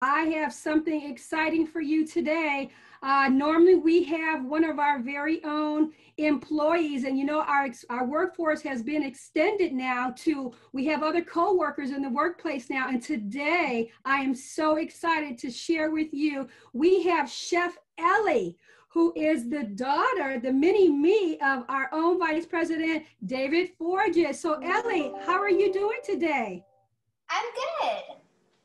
I have something exciting for you today. Normally, we have one of our very own employees, and you know, our workforce has been extended now to, we have other co-workers in the workplace now. And today, I am so excited to share with you, we have Chef Ellie, who is the daughter, the mini me of our own Vice President, David Forgues. So, Ellie, how are you doing today? I'm good.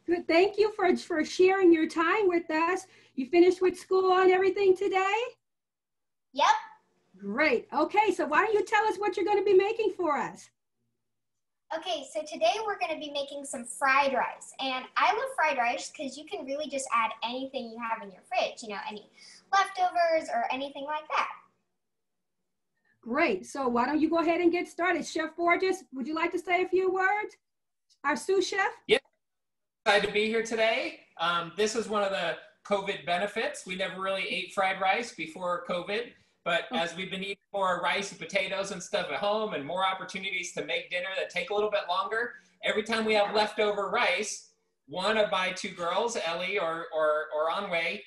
Good. Thank you for sharing your time with us. You finished with school and everything today? Yep. Great. Okay, so why don't you tell us what you're going to be making for us? Okay, so today we're going to be making some fried rice. And I love fried rice because you can really just add anything you have in your fridge, you know, any leftovers or anything like that. Great. So why don't you go ahead and get started? Chef Forgues, would you like to say a few words? Our sous chef? Yeah, excited to be here today. This is one of the COVID benefits. We never really ate fried rice before COVID, but as we've been eating more rice and potatoes and stuff at home and more opportunities to make dinner that take a little bit longer, every time we have leftover rice, one of my two girls, Ellie or Anwei,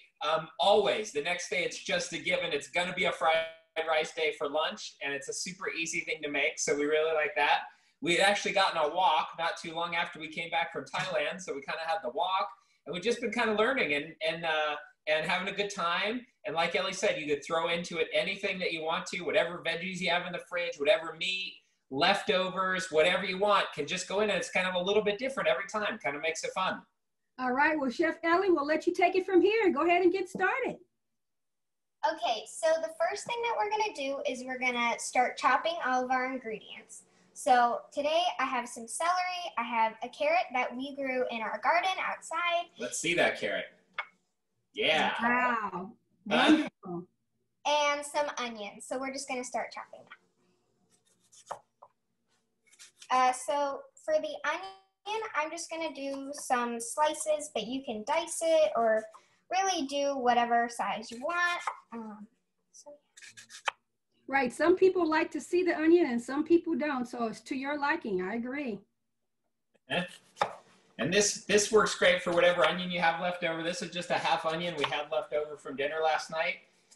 always, the next day it's just a given. It's going to be a fried rice day for lunch, and it's a super easy thing to make, so we really like that. We had actually gotten a walk not too long after we came back from Thailand, so we kind of had the walk, and we've just been kind of learning and having a good time. And like Ellie said, you could throw into it anything that you want to, whatever veggies you have in the fridge, whatever meat, leftovers, whatever you want can just go in, and it's kind of a little bit different every time. Kind of makes it fun. All right. Well, Chef Ellie, we'll let you take it from here. Go ahead and get started. Okay, so the first thing that we're going to do is we're going to start chopping all of our ingredients. So today I have some celery, I have a carrot that we grew in our garden outside. Let's see that carrot. Yeah. Wow. Wonderful. And some onions. So we're just going to start chopping that. So for the onion, I'm just going to do some slices, but you can dice it or really do whatever size you want. So yeah. Right. Some people like to see the onion and some people don't. So it's to your liking. I agree. And this works great for whatever onion you have left over. This is just a half onion we had left over from dinner last night.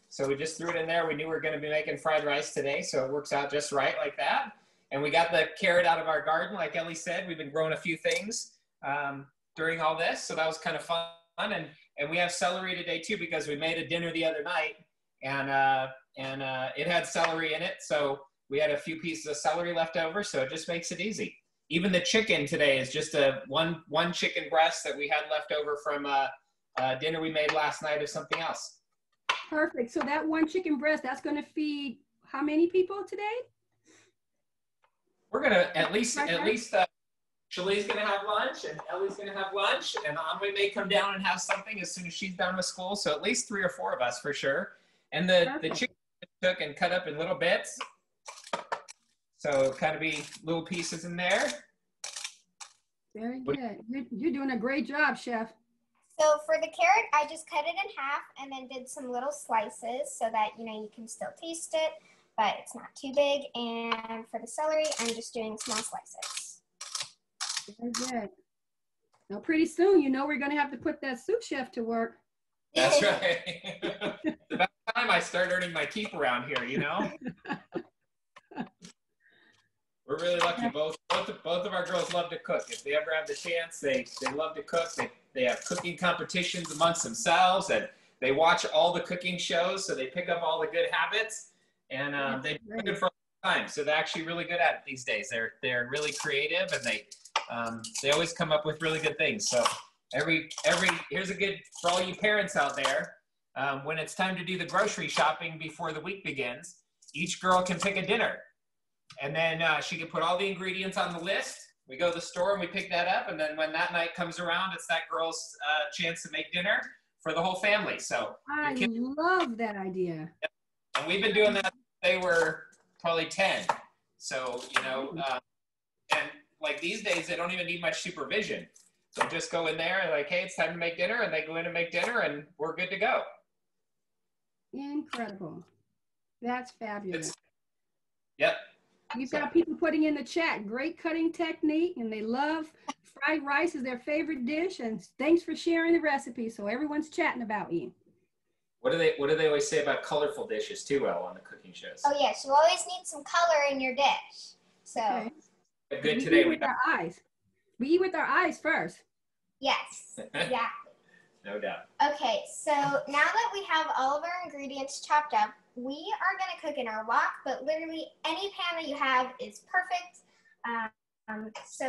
So we just threw it in there. We knew we were going to be making fried rice today, so it works out just right like that. And we got the carrot out of our garden. Like Ellie said, we've been growing a few things during all this. So that was kind of fun. And we have celery today too, because we made a dinner the other night. And it had celery in it, so we had a few pieces of celery left over, so it just makes it easy. Even the chicken today is just one chicken breast that we had left over from dinner we made last night or something else. Perfect. So that one chicken breast, that's going to feed how many people today? We're going to at least Shalee's going to have lunch, and Ellie's going to have lunch, and Anwei may come down and have something as soon as she's done with school, so at least 3 or 4 of us for sure. And the chicken took and cut up in little bits. So kind of be little pieces in there. Very good. You're doing a great job, Chef. So for the carrot, I just cut it in half and then did some little slices so that, you know, you can still taste it, but it's not too big. And for the celery, I'm just doing small slices. Very good. Now, pretty soon, you know, we're going to have to put that sous chef to work. That's right. It's about time I start earning my keep around here, you know? We're really lucky. Both of our girls love to cook. If they ever have the chance, they love to cook. They have cooking competitions amongst themselves, and they watch all the cooking shows, so they pick up all the good habits, and they've been good for a long time. So they're actually really good at it these days. They're really creative, and they always come up with really good things. So here's a good for all you parents out there. When it's time to do the grocery shopping before the week begins, each girl can pick a dinner. And then she can put all the ingredients on the list. We go to the store and we pick that up. And then when that night comes around, it's that girl's chance to make dinner for the whole family. So I love that idea. And we've been doing that since they were probably 10. So, you know, and like these days, they don't even need much supervision. They just go in there and like, hey, it's time to make dinner. And they go in and make dinner and we're good to go. Incredible. That's fabulous. Yep. We've got people putting in the chat, great cutting technique, and they love fried rice is their favorite dish. And thanks for sharing the recipe. So everyone's chatting about you. What do they always say about colorful dishes too, Elle, on the cooking shows? Oh yes, you always need some color in your dish. So Okay. Good We today. eat with our eyes. We eat with our eyes first. yes, exactly. No doubt. Okay, so now that we have all of our ingredients chopped up, we are going to cook in our wok, but literally any pan that you have is perfect. So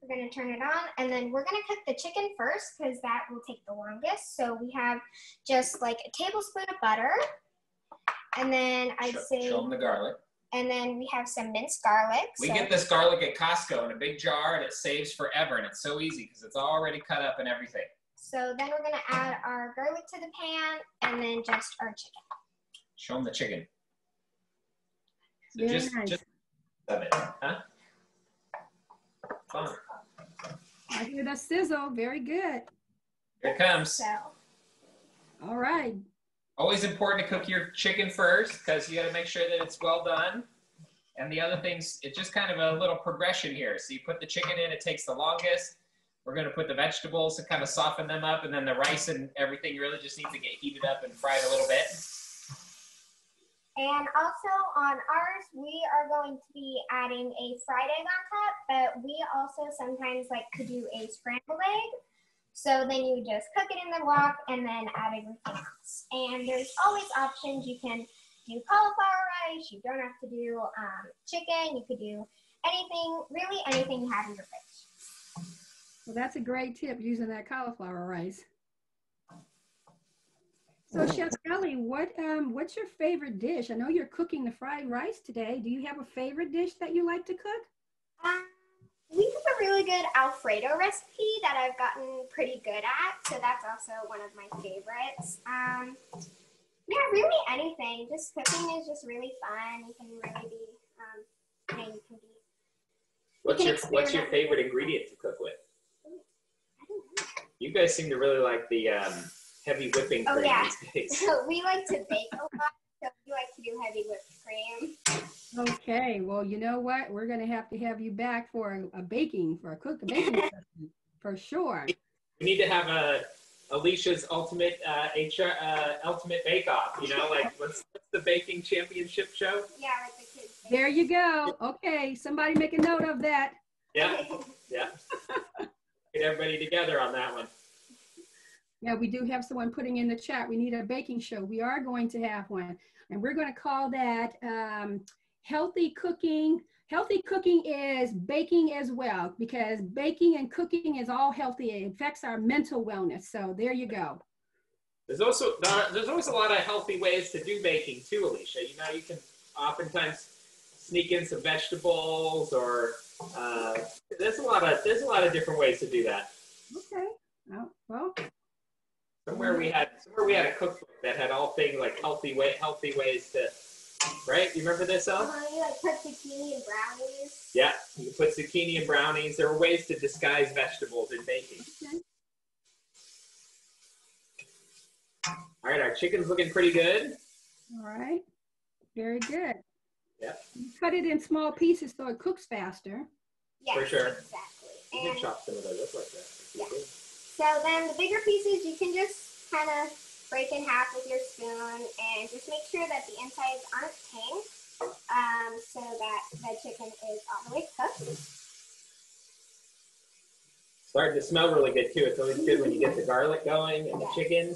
we're going to turn it on, and then we're going to cook the chicken first because that will take the longest. So we have just like a tablespoon of butter, and then Show them the garlic. And then we have some minced garlic. We get this garlic at Costco in a big jar, and it saves forever, and it's so easy because it's already cut up and everything. So then we're going to add our garlic to the pan, and then just our chicken. Show them the chicken. So Very just nice. of it, huh? Fun. I hear the sizzle. Very good. Here it comes. So. All right. Always important to cook your chicken first because you got to make sure that it's well done. And the other things, it's just kind of a little progression here. So you put the chicken in, it takes the longest. We're going to put the vegetables to kind of soften them up, and then the rice and everything really just needs to get heated up and fried a little bit. And also on ours, we are going to be adding a fried egg on top, but we also sometimes like to do a scrambled egg. So then you just cook it in the wok and then add everything else. And there's always options. You can do cauliflower rice. You don't have to do chicken. You could do anything, really anything you have in your fridge. Well, that's a great tip, using that cauliflower rice. So Chef Ellie, what's your favorite dish? I know you're cooking the fried rice today. Do you have a favorite dish that you like to cook? We have a really good Alfredo recipe that I've gotten pretty good at, so that's also one of my favorites. Yeah, really anything. Just cooking is just really fun. You can really be, you can be. What's your favorite ingredient to cook with? I don't know. You guys seem to really like the heavy whipping cream these days. We like to bake a lot, so we like to do heavy whipped cream. Okay, well, you know what? We're going to have you back for a baking session for sure. We need to have Alicia's ultimate ultimate bake-off. You know, like what's the baking championship show? Yeah, like the kids. There you go. Okay, somebody make a note of that. Yeah, yeah. Get everybody together on that one. Yeah, we do have someone putting in the chat. We need a baking show. We are going to have one, and we're going to call that healthy cooking. Healthy cooking is baking as well, because baking and cooking is all healthy. It affects our mental wellness. So there you go. There's always a lot of healthy ways to do baking too, Alicia. You know, you can oftentimes sneak in some vegetables, or there's a lot of different ways to do that. Okay. Oh, well. Somewhere we had a cookbook that had all things like healthy ways to. Right? You remember this, Elle? You like put zucchini and brownies. Yeah, you can put zucchini and brownies. There are ways to disguise vegetables in baking. Okay. All right, our chicken's looking pretty good. All right. Very good. Yeah. You cut it in small pieces so it cooks faster. Yes, for sure. Exactly. You can chop some of those up like that. Yeah. So then the bigger pieces you can just kind of break in half with your spoon, and just make sure that the insides aren't tang, so that the chicken is all the way cooked. Starting to smell really good too. It's always good when you get the garlic going and the chicken.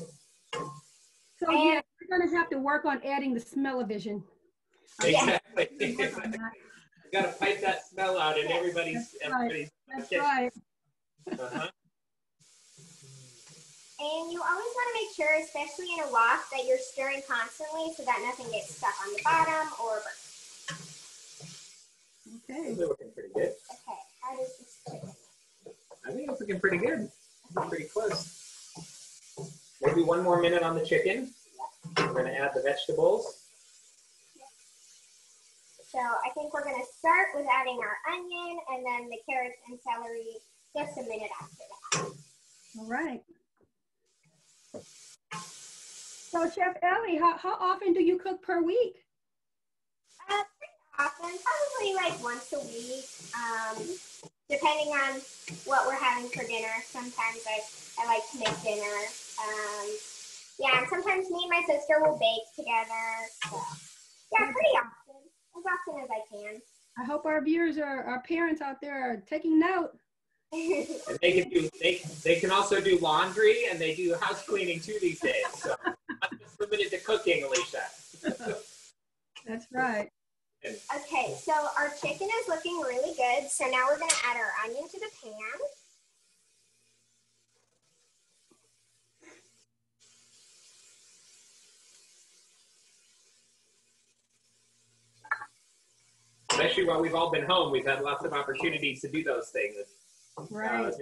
So yeah, we're going to have to work on adding the smell-o-vision. Exactly. You got to pipe that smell out in everybody's. That's right. Uh-huh. And you always want to make sure, especially in a wok, that you're stirring constantly so that nothing gets stuck on the bottom or burnt. Okay. They're looking pretty good. Okay, how does this chicken? I think it's looking pretty good. Pretty close. Maybe one more minute on the chicken. Yep. We're going to add the vegetables. Yep. So I think we're going to start with adding our onion and then the carrots and celery just a minute after that. All right. So Chef Ellie, how often do you cook per week? often, probably like once a week, depending on what we're having for dinner. Sometimes I like to make dinner. Yeah, and sometimes me and my sister will bake together. So, yeah, pretty often, as often as I can. I hope our viewers our parents out there are taking note. And they can also do laundry, and they do house cleaning too these days. So not just limited to cooking, Alicia. That's right. Okay, so our chicken is looking really good. So now we're gonna add our onion to the pan. Especially while we've all been home, we've had lots of opportunities to do those things. Right.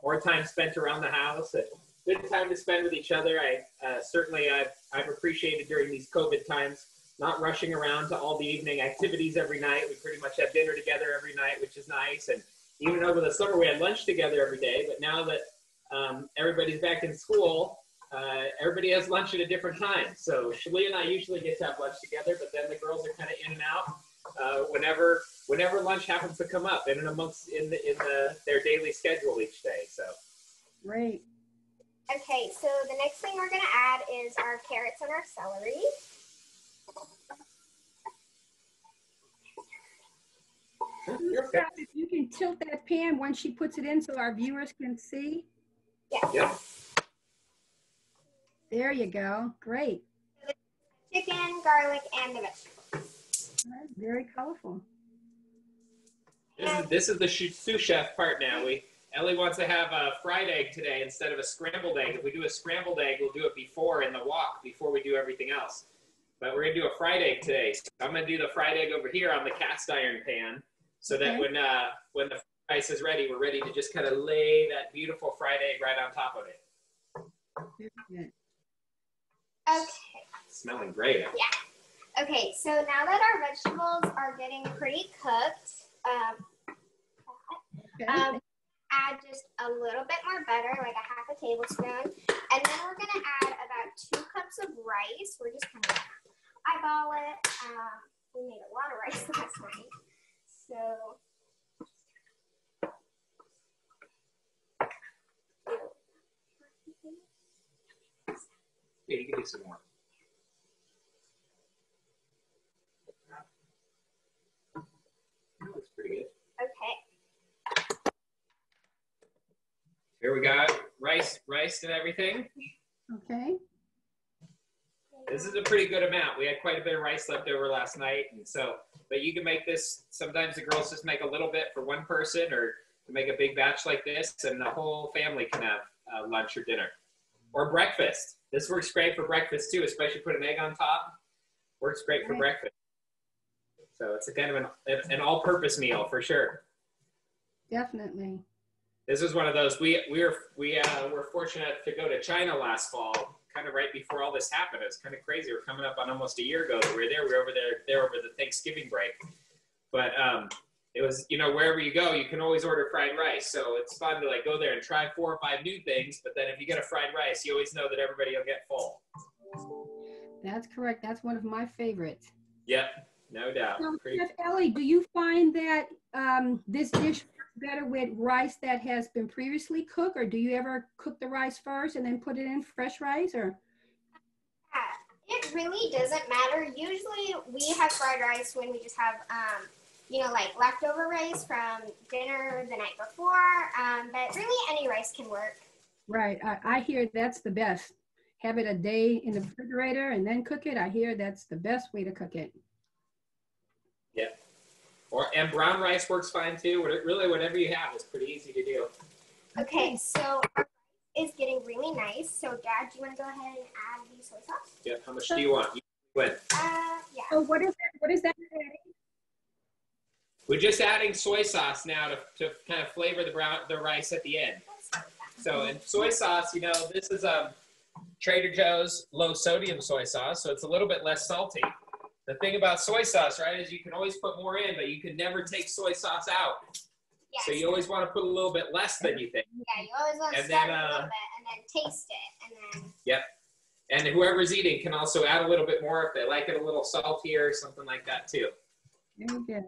More time spent around the house. A good time to spend with each other. I've appreciated during these COVID times not rushing around to all the evening activities every night. We pretty much have dinner together every night, which is nice. And even over the summer, we had lunch together every day. But now that everybody's back in school, everybody has lunch at a different time. So Shalia and I usually get to have lunch together, but then the girls are kind of in and out whenever lunch happens to come up, and in their daily schedule each day. So Great. Okay, so the next thing we're gonna add is our carrots and our celery. If you can tilt that pan when she puts it in so our viewers can see. Yeah. Yep. There you go. Great. Chicken, garlic, and the vegetables. That's very colorful. This is the sous chef part now. Ellie wants to have a fried egg today instead of a scrambled egg. If we do a scrambled egg, we'll do it before in the wok, before we do everything else. But we're going to do a fried egg today. So I'm going to do the fried egg over here on the cast iron pan, so that when the rice is ready, we're ready to just kind of lay that beautiful fried egg right on top of it. Very good. Okay. Smelling great. Yeah. Okay, so now that our vegetables are getting pretty cooked, add just a little bit more butter, like a half a tablespoon. And then we're going to add about 2 cups of rice. We're just kind of eyeball it. We made a lot of rice last night. So, Yeah, you can do some more. That looks pretty good. okay. Here we got rice and everything. Okay. This is a pretty good amount. We had quite a bit of rice left over last night, and so, but you can make this, sometimes the girls just make a little bit for one person, or to make a big batch like this, and the whole family can have lunch or dinner. Or breakfast. This works great for breakfast too, especially put an egg on top. Works great for breakfast. So it's a kind of an all-purpose meal for sure. Definitely. This is one of those, we were fortunate to go to China last fall, kind of right before all this happened. It was kind of crazy. We're coming up on almost a year ago that we were there. We were over there over the Thanksgiving break. But it was, wherever you go, you can always order fried rice. So it's fun to like go there and try 4 or 5 new things. But then if you get a fried rice, you always know that everybody will get full. That's correct. That's one of my favorites. Yep, no doubt. So, Chef Ellie, do you find that this dish works better with rice that has been previously cooked, or do you ever cook the rice first and then put it in fresh rice, or? It really doesn't matter. Usually we have fried rice when we just have, like leftover rice from dinner the night before, but really any rice can work. Right. I hear that's the best. Have it a day in the refrigerator and then cook it. I hear that's the best way to cook it. Yeah. And brown rice works fine too. Really, whatever you have is pretty easy to do. Okay, so our rice is getting really nice. So Dad, do you want to go ahead and add the soy sauce? Yeah, how much do you want? You win. Yeah. So what is that? What is that adding? We're just adding soy sauce now to kind of flavor the rice at the end. So, and soy sauce, this is Trader Joe's low sodium soy sauce, so it's a little bit less salty. The thing about soy sauce, right, is you can always put more in, but you can never take soy sauce out. Yes. So you always want to put a little bit less than you think. Yeah, you always want to start with a little bit and then taste it. And then. Yep. And whoever's eating can also add a little bit more if they like it a little saltier or something like that too. Very good.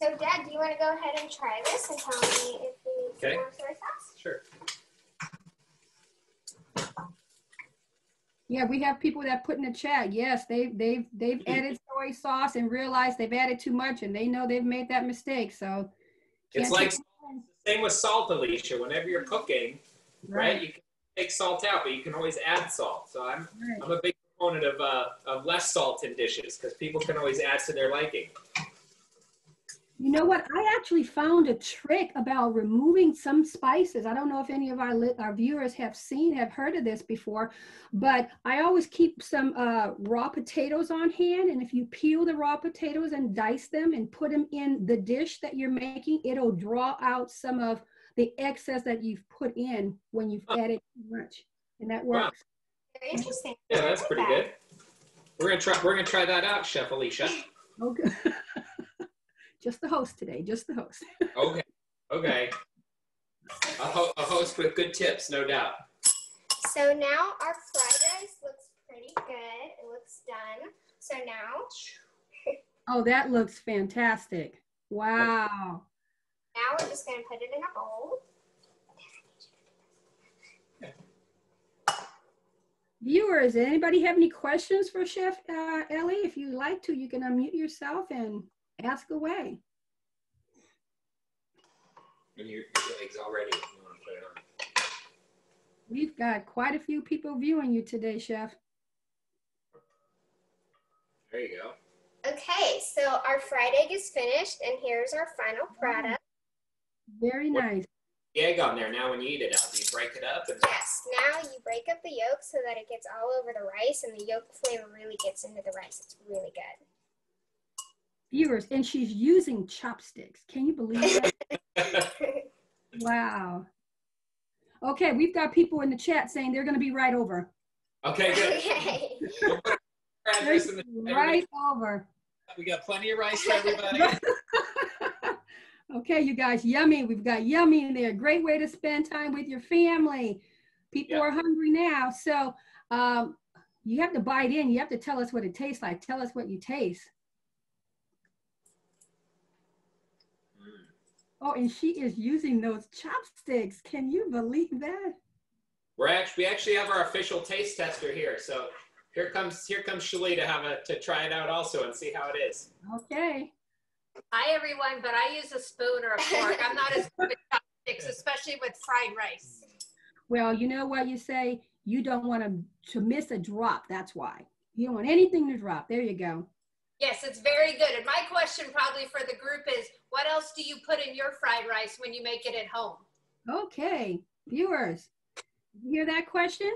So, Dad, do you want to go ahead and try this and tell me if you need some more soy sauce? Sure. Yeah, we have people that put in the chat. Yes, they've added soy sauce and realized they've added too much, and they know they've made that mistake. So it's like same with salt, Alicia. Whenever you're cooking, right, you can take salt out, but you can always add salt. So I'm a big proponent of less salt in dishes because people can always add to their liking. You know what? I actually found a trick about removing some spices. I don't know if any of our viewers have heard of this before, but I always keep some raw potatoes on hand. And if you peel the raw potatoes and dice them and put them in the dish that you're making, it'll draw out some of the excess that you've put in when you've added too much. And that works. Wow. Very interesting. Yeah, that's pretty good. We're gonna try that out, Chef Alicia. Okay. Just the host today, just the host. Okay. A host with good tips, no doubt. So now our fried rice looks pretty good. It looks done. So now. Oh, that looks fantastic. Wow. Now we're just going to put it in a bowl. Viewers, anybody have any questions for Chef Ellie? If you'd like to, you can unmute yourself and ask away. And your eggs all ready. You want to put it on. We've got quite a few people viewing you today, Chef. There you go. Okay, so our fried egg is finished, and here's our final product. Very nice. The egg on there. Now when you eat it, do you break it up? Yes, now you break up the yolk so that it gets all over the rice, and the yolk flavor really gets into the rice. It's really good. Viewers, and she's using chopsticks. Can you believe that? Wow. Okay, we've got people in the chat saying they're going to be right over. Okay, good. Okay. Right over. We got plenty of rice for everybody. Okay, you guys, yummy. We've got yummy in there. Great way to spend time with your family. People are hungry now. So you have to bite in. You have to tell us what it tastes like. Tell us what you taste. Oh, and she is using those chopsticks. Can you believe that? We actually have our official taste tester here. So here comes Shalee to try it out also and see how it is. Okay. Hi everyone, but I use a spoon or a fork. I'm not as good with chopsticks, especially with fried rice. Well, you know what you say? You don't want to miss a drop. That's why. You don't want anything to drop. There you go. Yes, it's very good. And my question probably for the group is, what else do you put in your fried rice when you make it at home? Okay, viewers, you hear that question?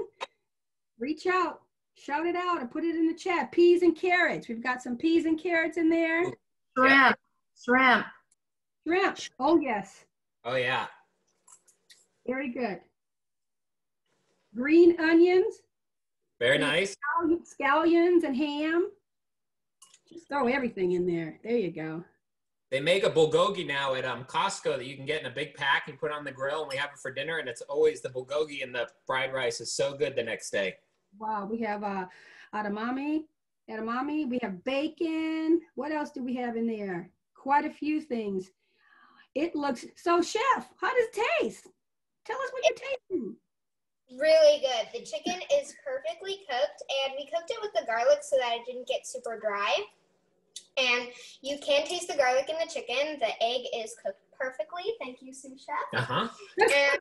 Reach out, shout it out, and put it in the chat. Peas and carrots. We've got some peas and carrots in there. Shrimp. Oh, yes. Oh, yeah. Very good. Green onions. Very nice. Scallions and ham. Just throw everything in there. There you go. They make a bulgogi now at Costco that you can get in a big pack and put on the grill, and we have it for dinner, and it's always the bulgogi, and the fried rice is so good the next day. Wow, we have edamame. We have bacon. What else do we have in there? Quite a few things. It looks, so Chef, how does it taste? Tell us what you're tasting. Really good. The chicken is perfectly cooked, and we cooked it with the garlic so that it didn't get super dry. And you can taste the garlic in the chicken. The egg is cooked perfectly. Thank you, sous chef. Uh-huh. And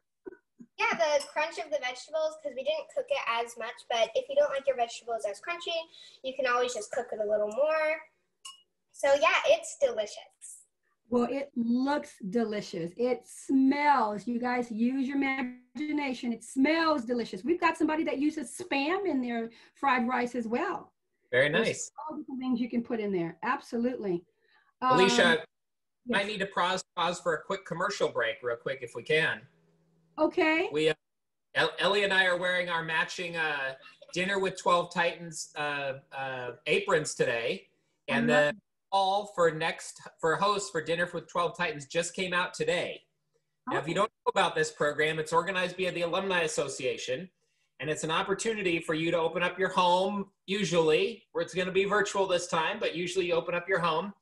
yeah, the crunch of the vegetables, because we didn't cook it as much, but if you don't like your vegetables as crunchy, you can always just cook it a little more. So yeah, it's delicious. Well, it looks delicious. It smells. You guys use your imagination. It smells delicious. We've got somebody that uses Spam in their fried rice as well. Very nice. There's all different things you can put in there. Absolutely. Alicia, yes. I need to pause for a quick commercial break real quick if we can. Okay. We, Ellie and I are wearing our matching Dinner with 12 Titans aprons today. And the call for hosts for Dinner with 12 Titans just came out today. Now, if you don't know about this program, it's organized via the Alumni Association. And it's an opportunity for you to open up your home, usually, where it's going to be virtual this time, but usually you open up your home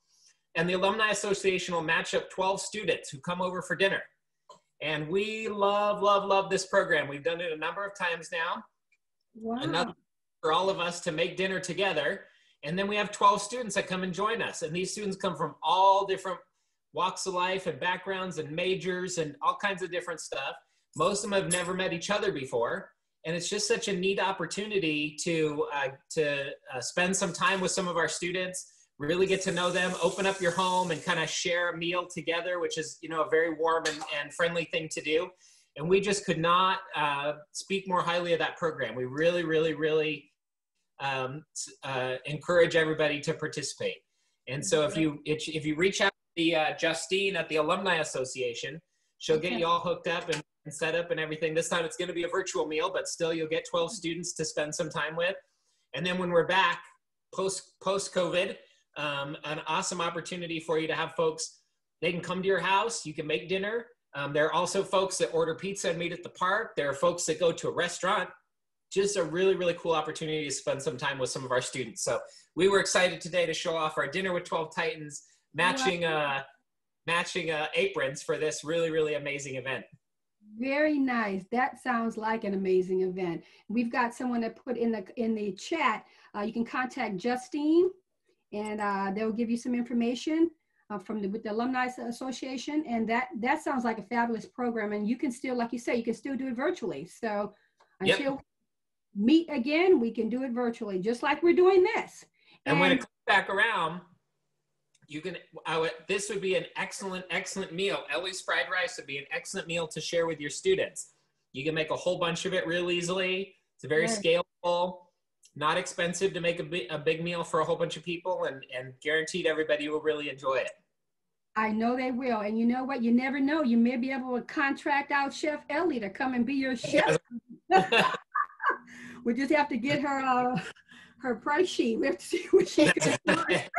and the Alumni Association will match up 12 students who come over for dinner. And we love, love, love this program. We've done it a number of times now. Wow. Another for all of us to make dinner together. And then we have 12 students that come and join us. And these students come from all different walks of life and backgrounds and majors and all kinds of different stuff. Most of them have never met each other before. And it's just such a neat opportunity to spend some time with some of our students, really get to know them, open up your home and kind of share a meal together, which is, you know, a very warm and friendly thing to do. And we just could not speak more highly of that program. We really, really, really encourage everybody to participate. And so if you reach out to Justine at the Alumni Association, she'll get you all hooked up and set up and everything. This time it's going to be a virtual meal, but still you'll get 12 students to spend some time with. And then when we're back post-COVID, an awesome opportunity for you to have folks, they can come to your house, you can make dinner. There are also folks that order pizza and meet at the park. There are folks that go to a restaurant. Just a really, really cool opportunity to spend some time with some of our students. So we were excited today to show off our Dinner with 12 Titans, matching aprons for this really, really amazing event. Very nice. That sounds like an amazing event. We've got someone that put in the chat. You can contact Justine, and they'll give you some information with the Alumni Association. And that sounds like a fabulous program. And you can still, like you say, you can still do it virtually. So until we meet again, we can do it virtually, just like we're doing this. And when it comes back around, you can, this would be an excellent, excellent meal. Ellie's fried rice would be an excellent meal to share with your students. You can make a whole bunch of it real easily. It's very scalable, not expensive to make a big meal for a whole bunch of people, and guaranteed everybody will really enjoy it. I know they will. And you know what? You never know. You may be able to contract out Chef Ellie to come and be your chef. We just have to get her price sheet. We have to see what she can afford.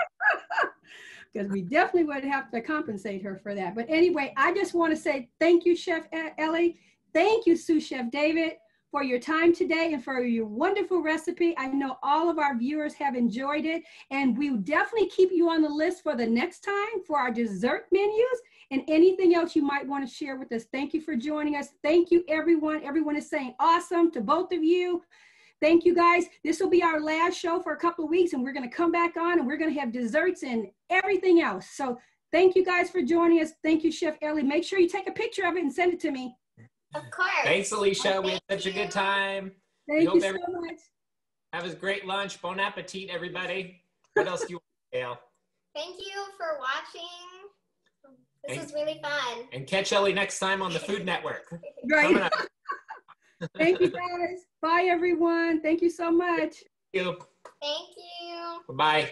Because we definitely would have to compensate her for that. But anyway, I just want to say thank you, Chef Ellie. Thank you, Sous Chef David, for your time today and for your wonderful recipe. I know all of our viewers have enjoyed it, and we will definitely keep you on the list for the next time for our dessert menus and anything else you might want to share with us. Thank you for joining us. Thank you, everyone. Everyone is saying awesome to both of you. Thank you, guys. This will be our last show for a couple of weeks, and we're going to come back on, and we're going to have desserts and everything else. So thank you, guys, for joining us. Thank you, Chef Ellie. Make sure you take a picture of it and send it to me. Of course. Thanks, Alicia. We had such a good time. Thank you so much. Have a great lunch. Bon appetit, everybody. What else do you want, Gail? Thank you for watching. This was really fun. And catch Ellie next time on the Food Network. Right. Thank you, guys. Bye, everyone. Thank you so much. Thank you. Thank you. Bye.